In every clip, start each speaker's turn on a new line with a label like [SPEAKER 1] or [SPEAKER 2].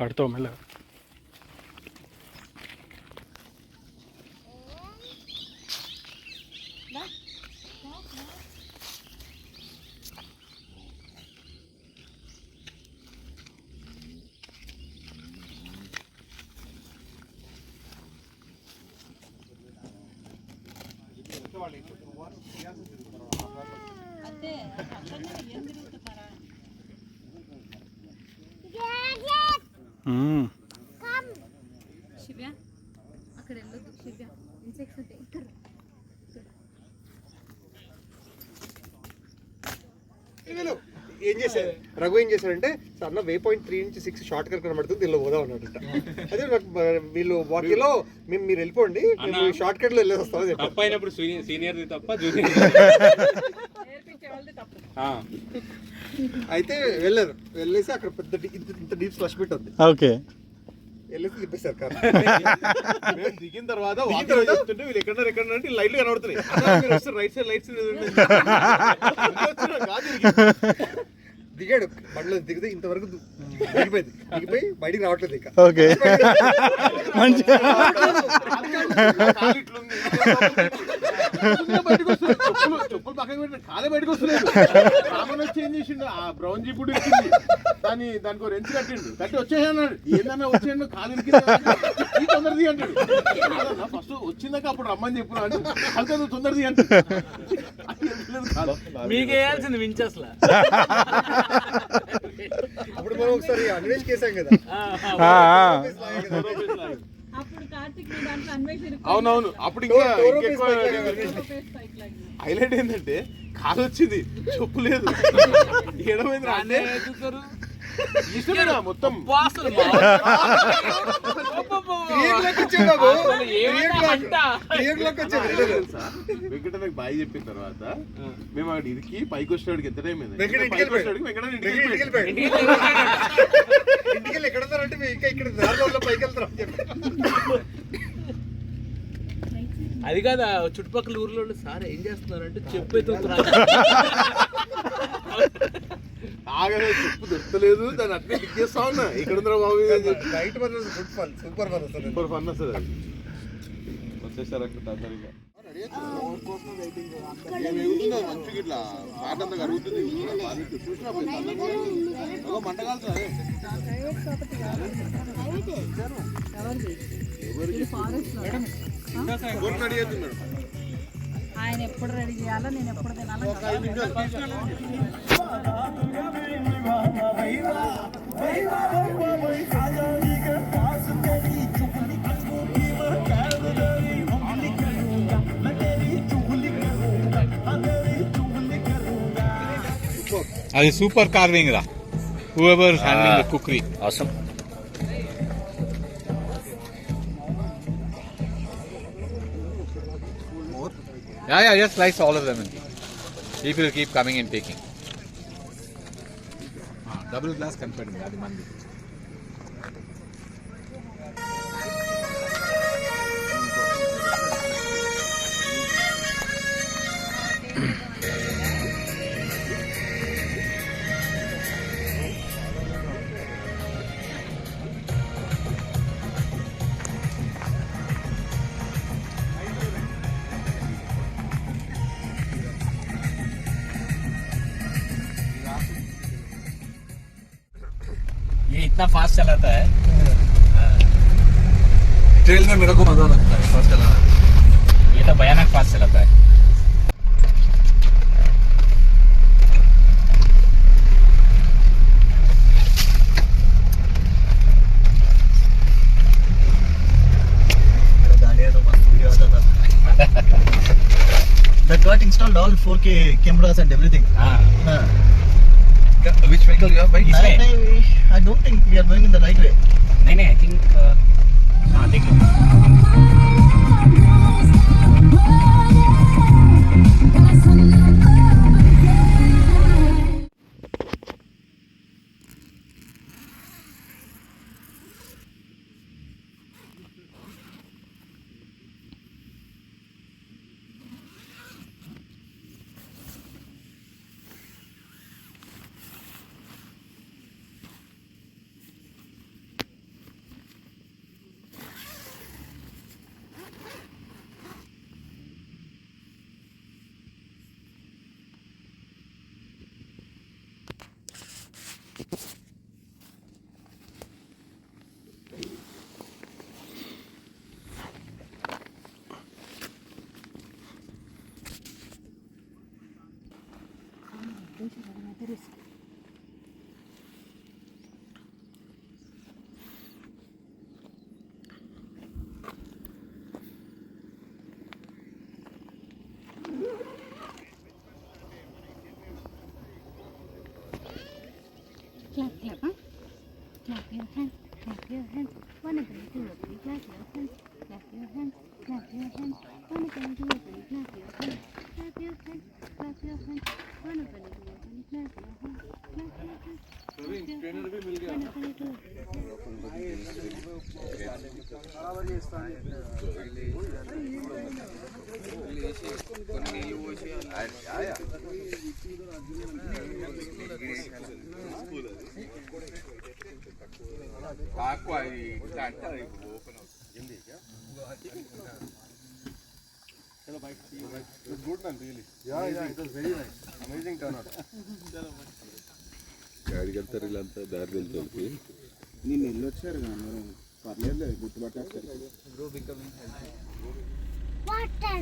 [SPEAKER 1] పడతావు మెల్ల.
[SPEAKER 2] ఏం చేశారు రఘు ఏం చేశారంటే సార్ వే పాయింట్ 3 నుంచి 6 షార్ట్ కట్ కనబడుతుంది దీనిలో పోదాం అన్నట్టు. అదే వీళ్ళు వాటిలో మేము మీరు వెళ్ళిపోండి మేము షార్ట్ కట్ లో వెళ్ళేసి వస్తామని చెప్పారు.
[SPEAKER 3] సీనియర్ తప్ప జూనియర్
[SPEAKER 2] అయితే వెళ్ళారు. వెళ్ళేసి అక్కడ పెద్ద ఇంత డీప్ స్లష్ పిట్ ఉంది.
[SPEAKER 1] ఓకే
[SPEAKER 2] వెళ్ళేసి తిప్పేశారు కార్.
[SPEAKER 3] దిగిన తర్వాత చెప్తుంటే వీళ్ళు ఎక్కడ అంటే లైట్లు కనబడుతున్నాయి. రైట్ సైడ్ లైట్స్
[SPEAKER 2] దిగాడు బండ్లో దిగితే ఇంతవరకు దిగిపోయి బయటికి రావట్లేదు ఇక.
[SPEAKER 1] ఓకే మంచిగా
[SPEAKER 3] చెప్పులు పక్కన పెట్టిన కాలే బయటకు వస్తున్నాడు. రామన్ వచ్చి ఏం చేసిండు ఆ బ్రౌన్ జీప్ ఇచ్చింది దానికి రెంచి కట్టి వచ్చేసాడు. ఏందన్నా వచ్చాడు కాలు ఈ తొందరది అంటాడు. ఫస్ట్ వచ్చిందాక అప్పుడు రమ్మని చెప్పిన అంటే కాదు తొందరది అంటాడు.
[SPEAKER 4] మీకు వేయాల్సింది వించి అసలు.
[SPEAKER 2] అప్పుడు మనం ఒకసారి అన్వేష్ చేసాం కదా.
[SPEAKER 3] అవునవును అప్పుడు ఇంకా హైలైట్ ఏంటంటే కాలు వచ్చింది చెప్పు లేదు ఏడమైంది మొత్తం వెంకటకి బాయ్ చెప్పిన తర్వాత మేము అక్కడ ఇరికి పైకి వచ్చినడికి ఎంత టైం అయింది.
[SPEAKER 2] ఇంటికి ఎక్కడ ఉన్నారంటే ఇంకా ఇక్కడ దారిలో పైకి వెళ్తారు.
[SPEAKER 4] అది కాదు చుట్టుపక్కల ఊర్లో సార్ ఏం చేస్తున్నారంటే చెప్పేతో
[SPEAKER 3] ఆగలే చెప్పు దొరకలేదు దాన్ని అట్లే పిక్ చేస్తా ఉన్నా. ఇక్కడ ఉందా బాబు
[SPEAKER 2] రైట్ సూపర్
[SPEAKER 3] ఫన్ వస్తుంది. అది వచ్చేసారు అక్కడ తొందరగా మంచిగా ఇట్లా పాట అంతా కరుగుతుంది. చూసినా మంట కాల్చాలి.
[SPEAKER 5] ఆయన ఎప్పుడు రెడీ చేయాలో నేను ఎప్పుడు తినాలో.
[SPEAKER 6] అది సూపర్ కార్వింగ్ రా. whoever handling the cookery awesome. Yeah, just slice all of them in. People will keep coming and taking. Double glass converting adi mandi.
[SPEAKER 4] ये इतना फास्ट चलाता है.
[SPEAKER 6] ट्रेल में मेरे को मजा लगता है फास्ट चलाना.
[SPEAKER 4] ये तो भयानक फास्ट चलाता है.
[SPEAKER 7] That got installed all 4K cameras and everything.
[SPEAKER 6] Which vehicle you have?
[SPEAKER 7] I don't think we are going in the right way.
[SPEAKER 4] नहीं I think देख लो.
[SPEAKER 5] Clap, clap, huh? Clap your hands, clap your hands. One of them, two of them, clap your hands, clap your hands, clap your hands. One of them, two of them, clap your hands, clap your hands, clap your hands. One of them, two of them, clap your hands, clap your hands.
[SPEAKER 3] Trainer भी मिल गया चलो भाई good man really या it was very nice amazing turn out चलो भाई
[SPEAKER 8] गाड़ी వెళ్తారు ఇలా అంతా దారి వెళ్తారు
[SPEAKER 3] నిన్న వెళ్ళొచ్చారు మనం పర్లేదు గుర్తుపట్టేస్తారు
[SPEAKER 5] Water.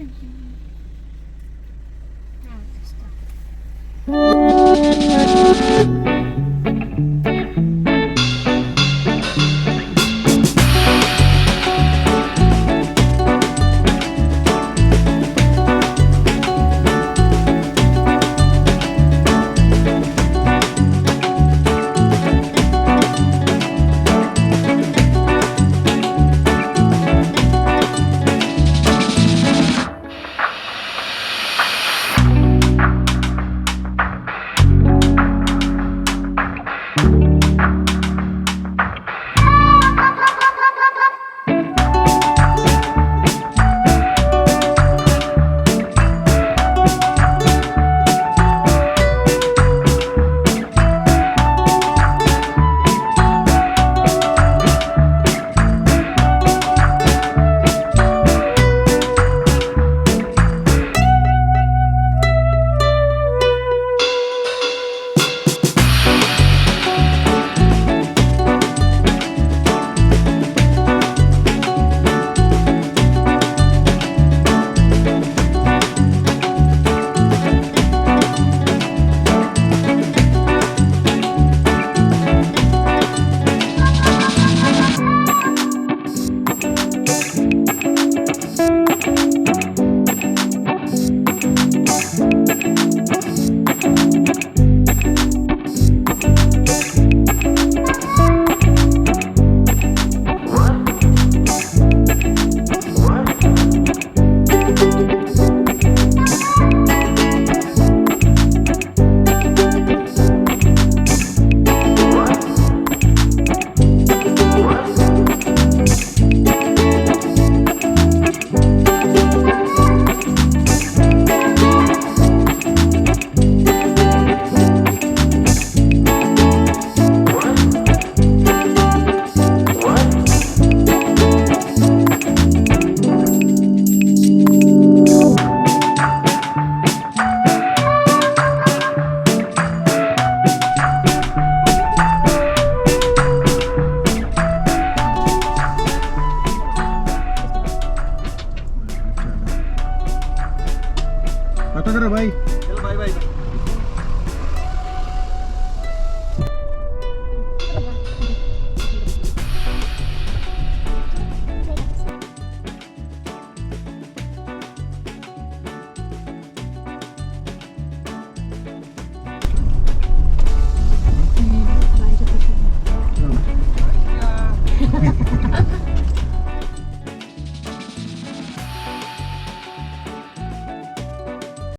[SPEAKER 3] भाई चलो बाय बाय